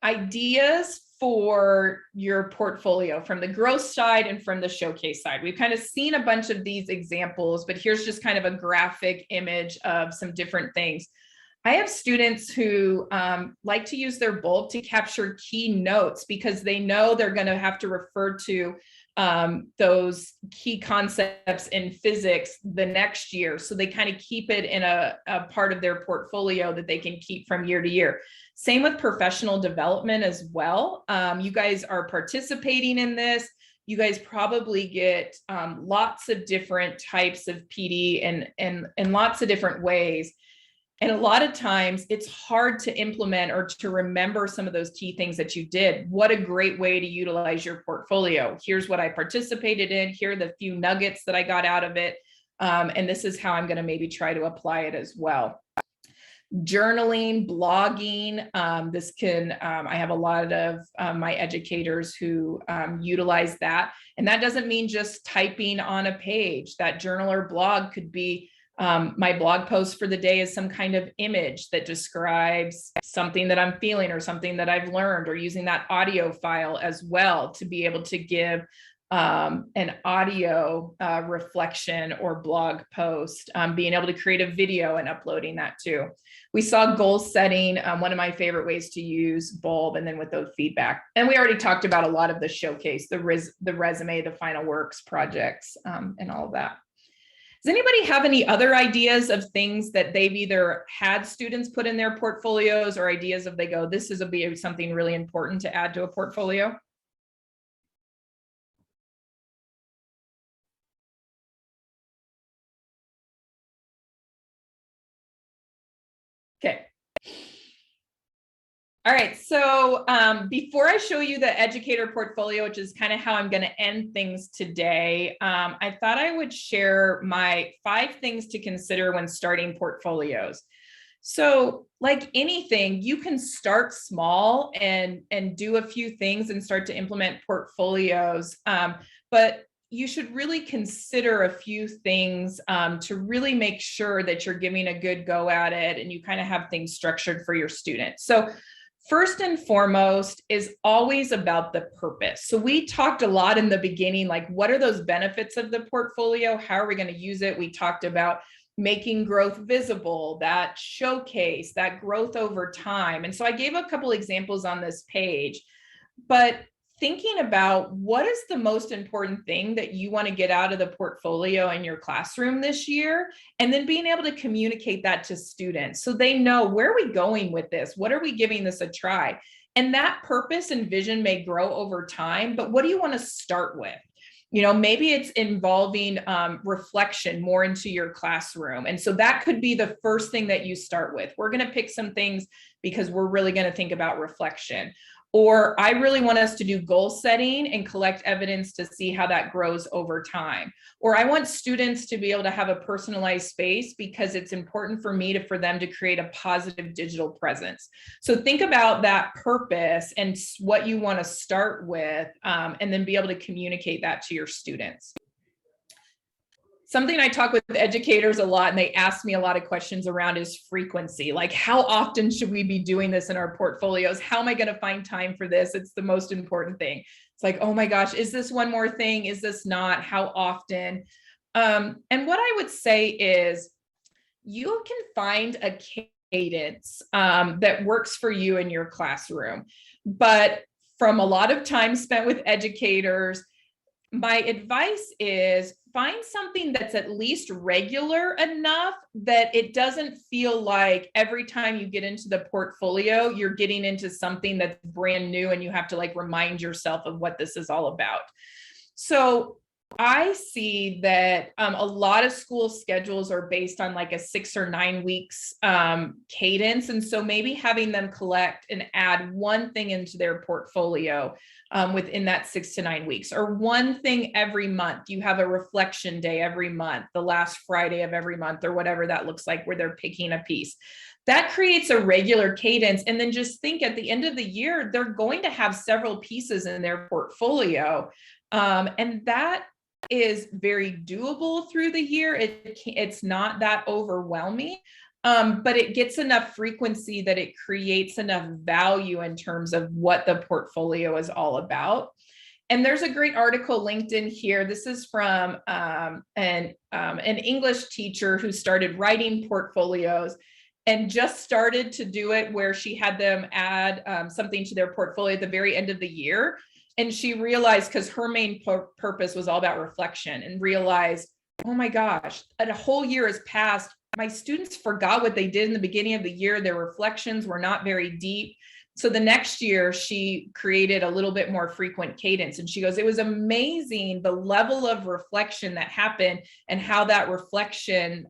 ideas for your portfolio from the growth side and from the showcase side. We've kind of seen a bunch of these examples, but here's just kind of a graphic image of some different things. I have students who like to use their Bulb to capture key notes because they know they're going to have to refer to those key concepts in physics the next year. So they kind of keep it in a part of their portfolio that they can keep from year to year. Same with professional development as well. You guys are participating in this. You guys probably get lots of different types of PD and lots of different ways. And a lot of times it's hard to implement or to remember some of those key things that you did. What a great way to utilize your portfolio. Here's what I participated in. Here are the few nuggets that I got out of it. And this is how I'm going to maybe try to apply it as well. Journaling, blogging, this can, I have a lot of my educators who utilize that. And that doesn't mean just typing on a page. That journal or blog could be my blog post for the day is some kind of image that describes something that I'm feeling or something that I've learned, or using that audio file as well to be able to give an audio reflection or blog post, being able to create a video and uploading that too. We saw goal setting, one of my favorite ways to use Bulb, and then with those feedback. And we already talked about a lot of the showcase, the resume, the final works projects, and all of that. Does anybody have any other ideas of things that they've either had students put in their portfolios or ideas of they go, this is something really important to add to a portfolio? Okay. All right, so before I show you the educator portfolio, which is kind of how I'm going to end things today, I thought I would share my 5 things to consider when starting portfolios. So like anything, you can start small and do a few things and start to implement portfolios, but you should really consider a few things to really make sure that you're giving a good go at it and you kind of have things structured for your students. So first and foremost is always about the purpose. So we talked a lot in the beginning, like what are those benefits of the portfolio? How are we going to use it? We talked about making growth visible, that showcase, that growth over time. And so I gave a couple examples on this page, but thinking about what is the most important thing that you want to get out of the portfolio in your classroom this year, and then being able to communicate that to students so they know, where are we going with this? What are we giving this a try? And that purpose and vision may grow over time, but what do you want to start with? You know, maybe it's involving reflection more into your classroom. And so that could be the first thing that you start with. We're going to pick some things because we're really going to think about reflection. Or I really want us to do goal setting and collect evidence to see how that grows over time. Or I want students to be able to have a personalized space because it's important for me for them to create a positive digital presence. So think about that purpose and what you want to start with, and then be able to communicate that to your students. Something I talk with educators a lot, and they ask me a lot of questions around, is frequency. Like, how often should we be doing this in our portfolios? How am I going to find time for this? It's the most important thing. It's like, oh my gosh, is this one more thing? Is this not? How often? And what I would say is, you can find a cadence that works for you in your classroom. But from a lot of time spent with educators, my advice is find something that's at least regular enough that it doesn't feel like every time you get into the portfolio, you're getting into something that's brand new and you have to like remind yourself of what this is all about. So I see that a lot of school schedules are based on like a 6 or 9 weeks cadence. And so maybe having them collect and add one thing into their portfolio within that 6 to 9 weeks, or one thing every month. You have a reflection day every month, the last Friday of every month, or whatever that looks like, where they're picking a piece. That creates a regular cadence. And then just think, at the end of the year, they're going to have several pieces in their portfolio. And that is very doable through the year. It's not that overwhelming, but it gets enough frequency that it creates enough value in terms of what the portfolio is all about. And there's a great article linked in here. This is from an English teacher who started writing portfolios and just started to do it where she had them add something to their portfolio at the very end of the year. And she realized, because her main purpose was all about reflection, and realized, oh my gosh, a whole year has passed. My students forgot what they did in the beginning of the year. Their reflections were not very deep. So the next year she created a little bit more frequent cadence. And she goes, it was amazing the level of reflection that happened and how that reflection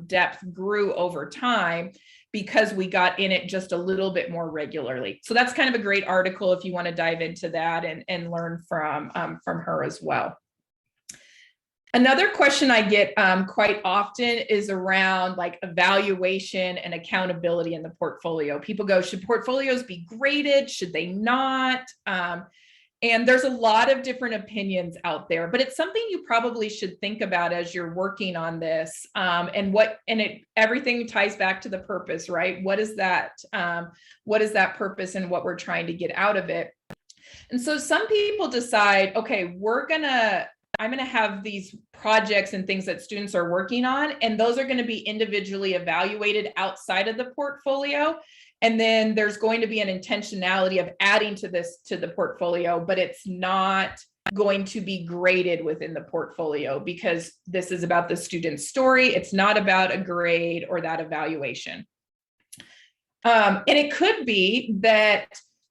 depth grew over time, because we got in it just a little bit more regularly. So that's kind of a great article if you want to dive into that and learn from her as well. Another question I get quite often is around like evaluation and accountability in the portfolio. People go, should portfolios be graded? Should they not? And there's a lot of different opinions out there, but it's something you probably should think about as you're working on this. Everything ties back to the purpose, right? What is that purpose and what we're trying to get out of it? And so some people decide, okay, I'm going to have these projects and things that students are working on, and those are going to be individually evaluated outside of the portfolio. And then there's going to be an intentionality of adding to the portfolio, but it's not going to be graded within the portfolio, because this is about the student's story. It's not about a grade or that evaluation. And it could be that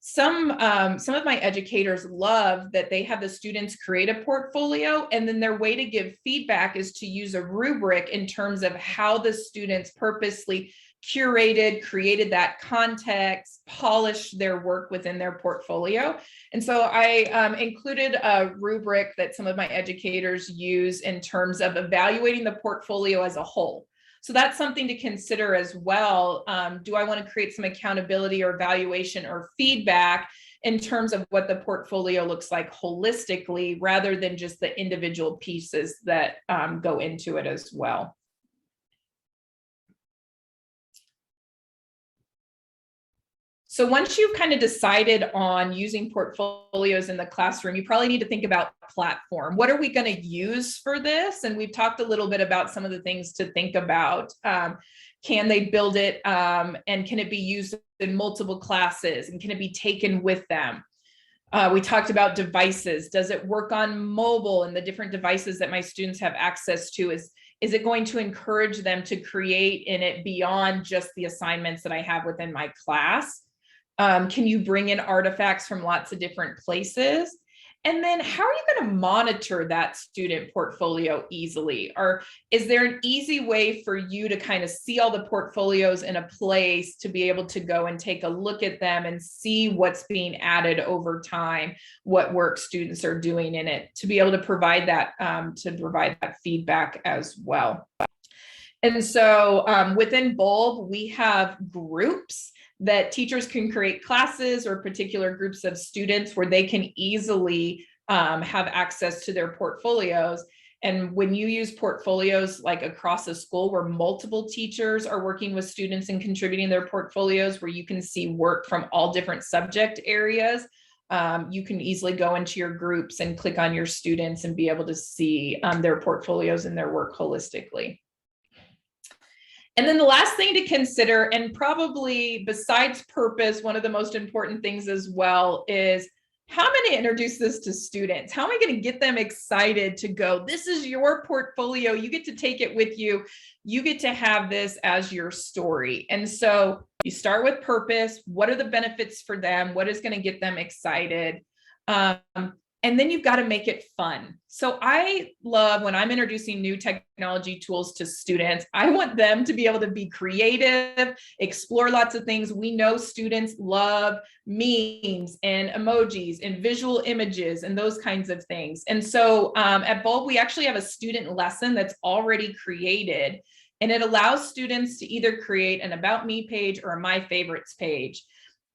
some of my educators love that they have the students create a portfolio, and then their way to give feedback is to use a rubric in terms of how the students purposely curated, created that context, polished their work within their portfolio. And so I included a rubric that some of my educators use in terms of evaluating the portfolio as a whole. So that's something to consider as well. Do I want to create some accountability or evaluation or feedback in terms of what the portfolio looks like holistically, rather than just the individual pieces that go into it as well? So once you've kind of decided on using portfolios in the classroom, you probably need to think about platform. What are we going to use for this? And we've talked a little bit about some of the things to think about. Can they build it, and can it be used in multiple classes, and can it be taken with them? We talked about devices. Does it work on mobile and the different devices that my students have access to? Is it going to encourage them to create in it beyond just the assignments that I have within my class? Can you bring in artifacts from lots of different places? And then how are you going to monitor that student portfolio easily? Or is there an easy way for you to kind of see all the portfolios in a place to be able to go and take a look at them and see what's being added over time, what work students are doing in it, to be able to provide that feedback as well? And so within Bulb, we have groups that teachers can create classes or particular groups of students where they can easily have access to their portfolios. And when you use portfolios like across a school where multiple teachers are working with students and contributing their portfolios, where you can see work from all different subject areas, you can easily go into your groups and click on your students and be able to see their portfolios and their work holistically. And then the last thing to consider, and probably besides purpose, one of the most important things as well, is how am I going to introduce this to students? How am I going to get them excited to go, this is your portfolio, you get to take it with you, you get to have this as your story. And so you start with purpose. What are the benefits for them? What is going to get them excited? And then you've got to make it fun. So I love when I'm introducing new technology tools to students, I want them to be able to be creative, explore lots of things. We know students love memes and emojis and visual images and those kinds of things. And so at Bulb, we actually have a student lesson that's already created, and it allows students to either create an About Me page or a My Favorites page.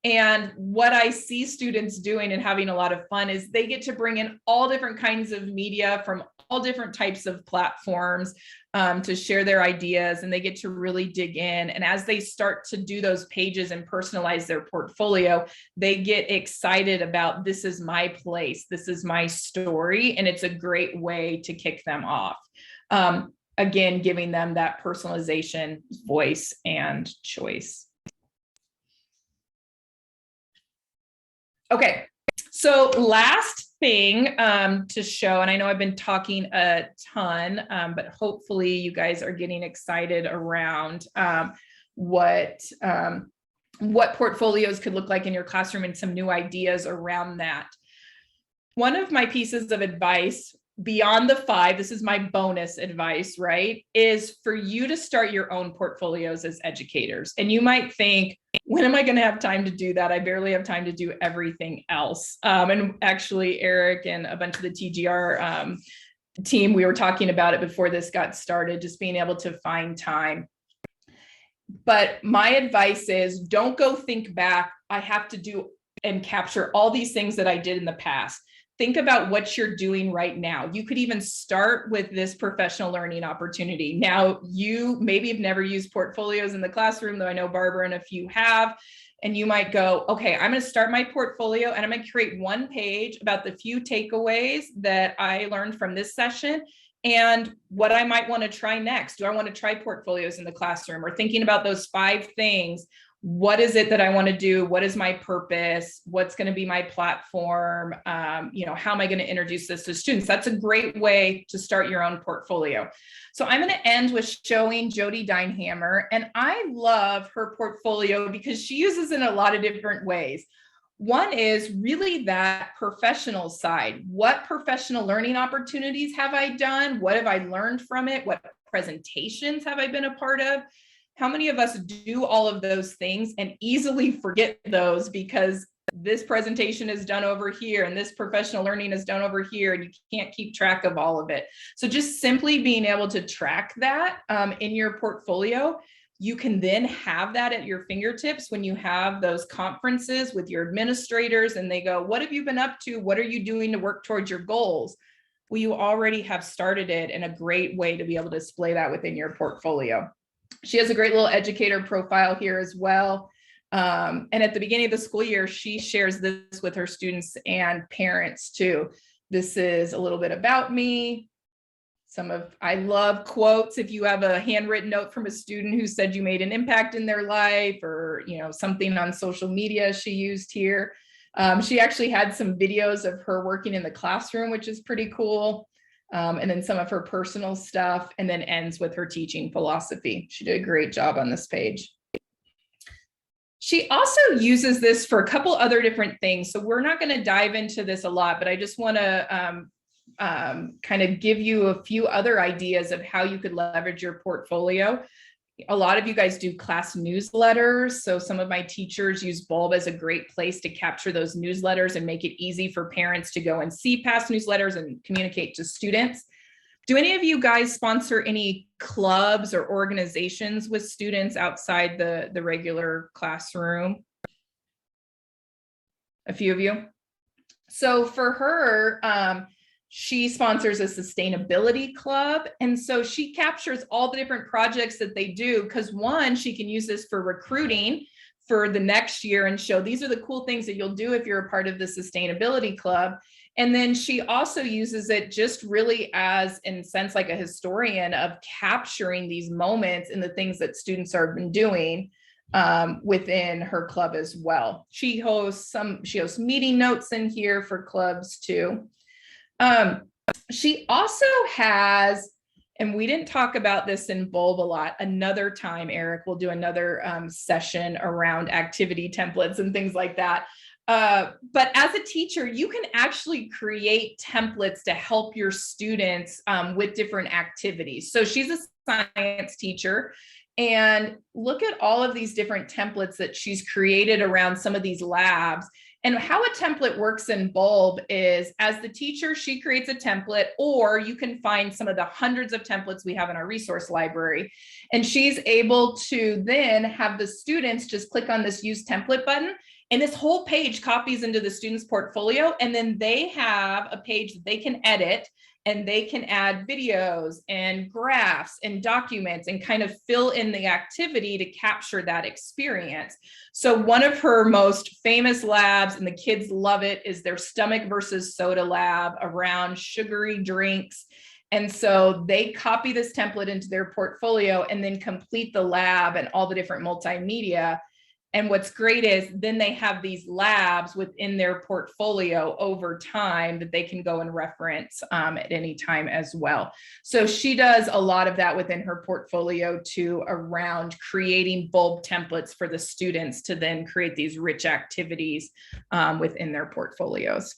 And what I see students doing and having a lot of fun is they get to bring in all different kinds of media from all different types of platforms to share their ideas, and they get to really dig in. And as they start to do those pages and personalize their portfolio, they get excited about, this is my place, this is my story, and it's a great way to kick them off. Again, giving them that personalization, voice, and choice. Okay, so last thing to show, and I know I've been talking a ton, but hopefully you guys are getting excited around what portfolios could look like in your classroom and some new ideas around that. One of my pieces of advice beyond the 5, this is my bonus advice, right, is for you to start your own portfolios as educators. And you might think, when am I going to have time to do that? I barely have time to do everything else. And actually, Eric and a bunch of the TGR team, we were talking about it before this got started, just being able to find time. But my advice is, don't go think back, I have to do and capture all these things that I did in the past. Think about what you're doing right now. You could even start with this professional learning opportunity. Now, you maybe have never used portfolios in the classroom, though I know Barbara and a few have, and you might go, okay, I'm going to start my portfolio and I'm going to create one page about the few takeaways that I learned from this session and what I might want to try next. Do I want to try portfolios in the classroom? Or thinking about those 5 things. What is it that I want to do? What is my purpose? What's going to be my platform? How am I going to introduce this to students? That's a great way to start your own portfolio. So I'm going to end with showing Jody Deinhammer, and I love her portfolio because she uses it in a lot of different ways. One is really that professional side. What professional learning opportunities have I done? What have I learned from it? What presentations have I been a part of? How many of us do all of those things and easily forget those because this presentation is done over here and this professional learning is done over here and you can't keep track of all of it? So just simply being able to track that in your portfolio, you can then have that at your fingertips when you have those conferences with your administrators and they go, what have you been up to? What are you doing to work towards your goals? Well, you already have started it, and a great way to be able to display that within your portfolio. She has a great little educator profile here as well. And at the beginning of the school year, she shares this with her students and parents too. This is a little bit about me. I love quotes. If you have a handwritten note from a student who said you made an impact in their life, or something on social media she used here. She actually had some videos of her working in the classroom, which is pretty cool. And then some of her personal stuff, and then ends with her teaching philosophy. She did a great job on this page. She also uses this for a couple other different things. So we're not going to dive into this a lot, but I just want to kind of give you a few other ideas of how you could leverage your portfolio. A lot of you guys do class newsletters. So some of my teachers use Bulb as a great place to capture those newsletters and make it easy for parents to go and see past newsletters and communicate to students. Do any of you guys sponsor any clubs or organizations with students outside the regular classroom? A few of you. So for her, she sponsors a sustainability club. And so she captures all the different projects that they do, because one, she can use this for recruiting for the next year and show these are the cool things that you'll do if you're a part of the sustainability club. And then she also uses it just really as, in a sense, like a historian of capturing these moments and the things that students have been doing within her club as well. She hosts meeting notes in here for clubs too. She also has, and we didn't talk about this in Bulb a lot, another time, Eric, we'll do another session around activity templates and things like that. But as a teacher, you can actually create templates to help your students with different activities. So she's a science teacher, and look at all of these different templates that she's created around some of these labs. And how a template works in Bulb is, as the teacher, she creates a template, or you can find some of the hundreds of templates we have in our resource library. And she's able to then have the students just click on this use template button, and this whole page copies into the student's portfolio. And then they have a page that they can edit, and they can add videos and graphs and documents and kind of fill in the activity to capture that experience. So one of her most famous labs, and the kids love it, is their stomach versus soda lab around sugary drinks. And so they copy this template into their portfolio and then complete the lab and all the different multimedia. And what's great is then they have these labs within their portfolio over time that they can go and reference at any time as well. So she does a lot of that within her portfolio too, around creating Bulb templates for the students to then create these rich activities within their portfolios.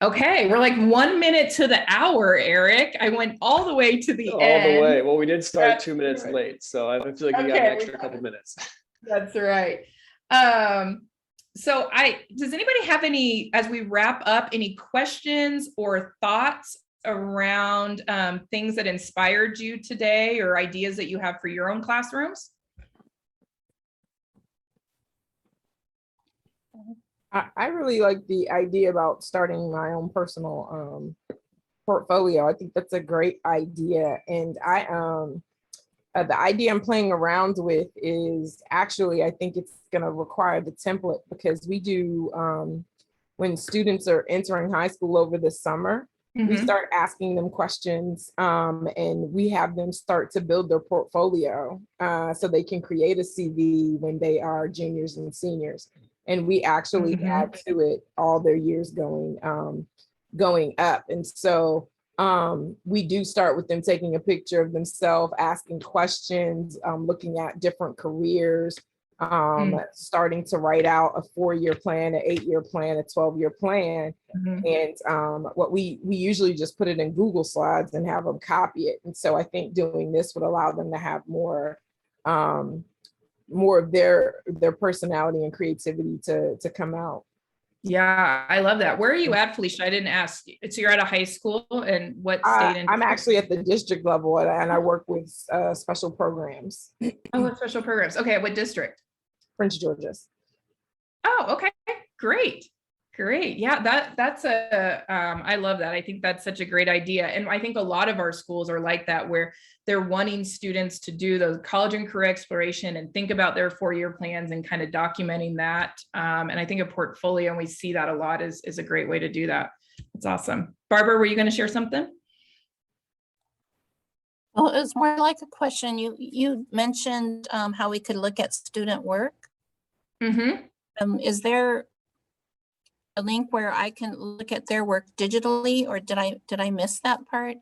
Okay, we're like 1 minute to the hour, Eric. I went all the way to the end. All the way. Well, we did start 2 minutes late, so I feel like we got an extra couple minutes. That's right. So does anybody have any, as we wrap up, any questions or thoughts around things that inspired you today, or ideas that you have for your own classrooms? I really like the idea about starting my own personal portfolio. I think that's a great idea. And the idea I'm playing around with is actually, I think it's going to require the template, because we do, when students are entering high school over the summer, we start asking them questions, and we have them start to build their portfolio so they can create a CV when they are juniors and seniors. And we actually add to it all their years going up. And so we do start with them taking a picture of themselves, asking questions, looking at different careers, starting to write out a 4-year plan, an 8-year plan, a 12-year plan. And what we usually just put it in Google Slides and have them copy it. And so I think doing this would allow them to have more of their personality and creativity to come out. Yeah, I love that. Where are you at, Felicia? I didn't ask you. So you're at a high school, and what state? I'm actually at the district level, and I work with special programs. Oh, special programs. Okay, what district? Prince George's. Oh, okay, great. Great. Yeah, that's I love that. I think that's such a great idea. And I think a lot of our schools are like that, where they're wanting students to do the college and career exploration and think about their 4-year plans and kind of documenting that. And I think a portfolio, and we see that a lot, is a great way to do that. That's awesome. Barbara, were you going to share something? Well, it was more like a question. You mentioned how we could look at student work. Is there a link where I can look at their work digitally, or did I miss that part?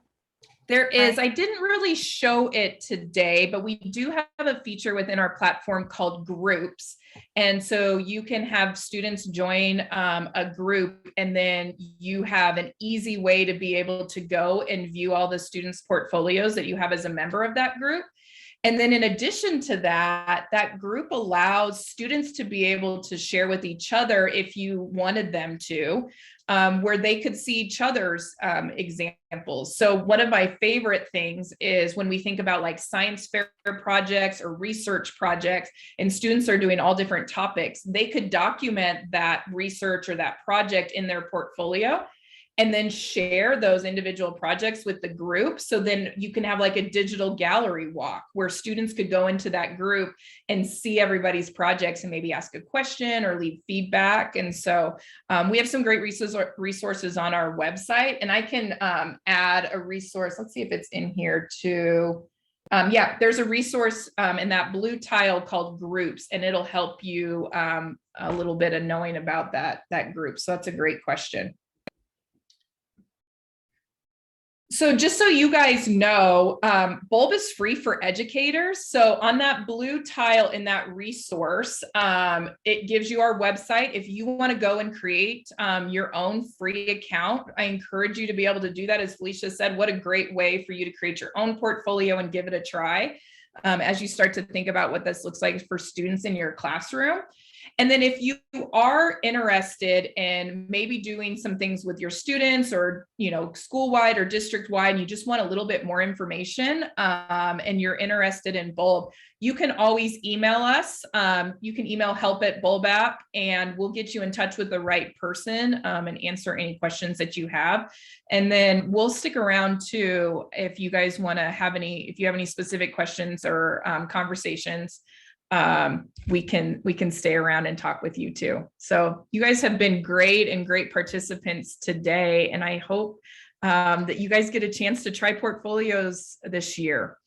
There is. I didn't really show it today, but we do have a feature within our platform called groups. And so you can have students join a group, and then you have an easy way to be able to go and view all the students' portfolios that you have as a member of that group. And then in addition to that, that group allows students to be able to share with each other if you wanted them to, where they could see each other's examples. So one of my favorite things is when we think about like science fair projects or research projects, and students are doing all different topics, they could document that research or that project in their portfolio and then share those individual projects with the group. So then you can have like a digital gallery walk where students could go into that group and see everybody's projects and maybe ask a question or leave feedback. And so we have some great resources on our website, and I can add a resource. Let's see if it's in here too. Yeah, there's a resource in that blue tile called groups, and it'll help you a little bit of knowing about that group. So that's a great question. So just so you guys know, Bulb is free for educators. So on that blue tile in that resource, it gives you our website. If you want to go and create your own free account, I encourage you to be able to do that. As Felicia said, what a great way for you to create your own portfolio and give it a try as you start to think about what this looks like for students in your classroom. And then if you are interested in maybe doing some things with your students or, school-wide or district-wide, and you just want a little bit more information and you're interested in Bulb, you can always email us. You can email help@bulbapp and we'll get you in touch with the right person and answer any questions that you have. And then we'll stick around too if you guys want to have if you have any specific questions or conversations. We can stay around and talk with you too. So you guys have been great and great participants today. And I hope that you guys get a chance to try portfolios this year.